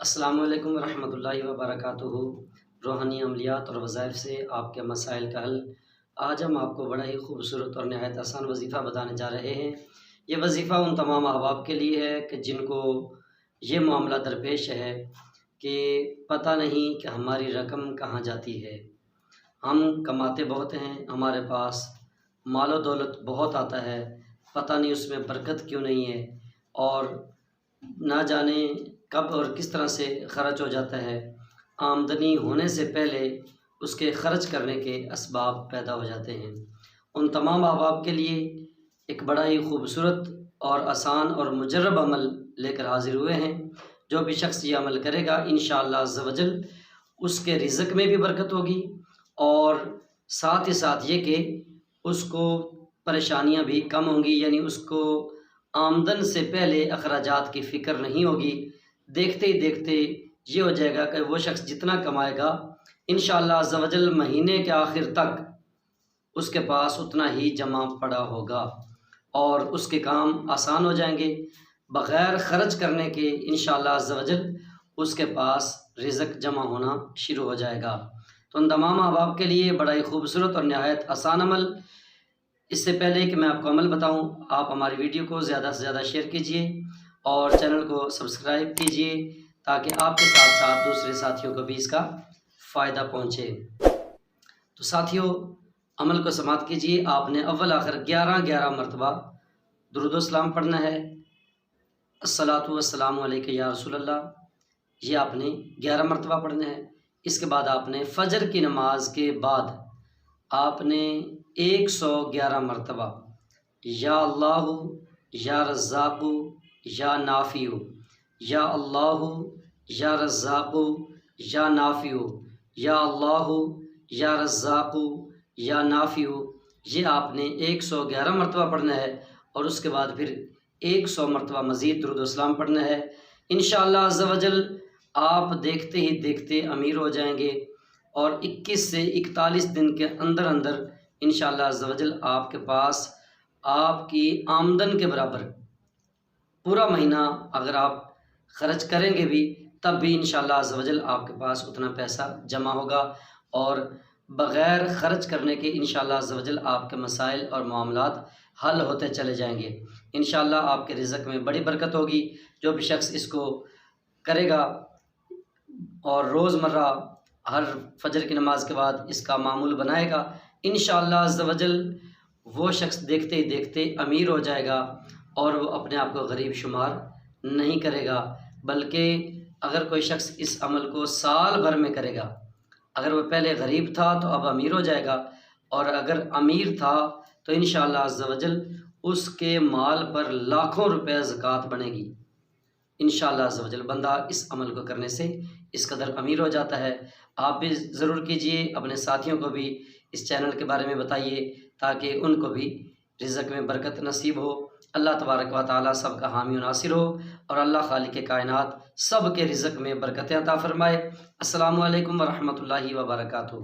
السلام علیکم ورحمۃ اللہ وبرکاتہ۔ روحانی عملیات اور وظائف سے آپ کے مسائل کا حل۔ آج ہم آپ کو بڑا ہی خوبصورت اور نہایت آسان وظیفہ بتانے جا رہے ہیں۔ یہ وظیفہ ان تمام احباب کے لیے ہے کہ جن کو یہ معاملہ درپیش ہے کہ پتہ نہیں کہ ہماری رقم کہاں جاتی ہے۔ ہم کماتے بہت ہیں، ہمارے پاس مال و دولت بہت آتا ہے، پتہ نہیں اس میں برکت کیوں نہیں ہے، اور نہ جانے کب اور کس طرح سے خرچ ہو جاتا ہے۔ آمدنی ہونے سے پہلے اس کے خرچ کرنے کے اسباب پیدا ہو جاتے ہیں۔ ان تمام احباب کے لیے ایک بڑا ہی خوبصورت اور آسان اور مجرب عمل لے کر حاضر ہوئے ہیں۔ جو بھی شخص یہ عمل کرے گا انشاءاللہ عز و جل اس کے رزق میں بھی برکت ہوگی، اور ساتھ ہی ساتھ یہ کہ اس کو پریشانیاں بھی کم ہوں گی، یعنی اس کو آمدن سے پہلے اخراجات کی فکر نہیں ہوگی۔ دیکھتے ہی دیکھتے یہ ہو جائے گا کہ وہ شخص جتنا کمائے گا انشاءاللہ عز و جل مہینے کے آخر تک اس کے پاس اتنا ہی جمع پڑا ہوگا، اور اس کے کام آسان ہو جائیں گے بغیر خرچ کرنے کے۔ انشاءاللہ عز و جل اس کے پاس رزق جمع ہونا شروع ہو جائے گا۔ تو ان تمام احباب کے لیے بڑا ہی خوبصورت اور نہایت آسان عمل۔ اس سے پہلے کہ میں آپ کو عمل بتاؤں، آپ ہماری ویڈیو کو زیادہ سے زیادہ شیئر کیجئے اور چینل کو سبسکرائب کیجئے تاکہ آپ کے ساتھ ساتھ دوسرے ساتھیوں کو بھی اس کا فائدہ پہنچے۔ تو ساتھیوں، عمل کو سماعت کیجئے۔ آپ نے اول آخر 11 مرتبہ درود و سلام پڑھنا ہے۔ الصلاۃ والسلام علیک یا رسول اللہ، یہ آپ نے 11 مرتبہ پڑھنا ہے۔ اس کے بعد آپ نے فجر کی نماز کے بعد آپ نے 111 مرتبہ یا اللہ یا رزاق یا نافع، یا اللہ یا رزاق یا نافع، یا اللہ یا رزاق یا نافع، یہ آپ نے 111 مرتبہ پڑھنا ہے، اور اس کے بعد پھر 100 مرتبہ مزید درود و سلام پڑھنا ہے۔ انشاءاللہ عز و جل آپ دیکھتے ہی دیکھتے امیر ہو جائیں گے، اور 21 سے 41 دن کے اندر اندر انشاءاللہ عز و جل آپ کے پاس آپ کی آمدن کے برابر پورا مہینہ اگر آپ خرچ کریں گے بھی تب بھی انشاءاللہ عز و جل آپ کے پاس اتنا پیسہ جمع ہوگا، اور بغیر خرچ کرنے کے انشاءاللہ عز و جل آپ کے مسائل اور معاملات حل ہوتے چلے جائیں گے۔ انشاءاللہ آپ کے رزق میں بڑی برکت ہوگی۔ جو بھی شخص اس کو کرے گا اور روزمرہ ہر فجر کی نماز کے بعد اس کا معمول بنائے گا، انشاءاللہ عز و جل وہ شخص دیکھتے ہی دیکھتے امیر ہو جائے گا، اور وہ اپنے آپ کو غریب شمار نہیں کرے گا، بلکہ اگر کوئی شخص اس عمل کو سال بھر میں کرے گا، اگر وہ پہلے غریب تھا تو اب امیر ہو جائے گا، اور اگر امیر تھا تو انشاءاللہ عز و جل اس کے مال پر لاکھوں روپے زکوٰۃ بنے گی۔ انشاءاللہ عز و جل بندہ اس عمل کو کرنے سے اس قدر امیر ہو جاتا ہے۔ آپ بھی ضرور کیجئے، اپنے ساتھیوں کو بھی اس چینل کے بارے میں بتائیے تاکہ ان کو بھی رزق میں برکت نصیب ہو۔ اللہ تبارک و تعالیٰ سب کا حامی و ناصر ہو، اور اللہ خالق کائنات سب کے رزق میں برکت عطا فرمائے۔ السلام علیکم ورحمۃ اللہ وبرکاتہ۔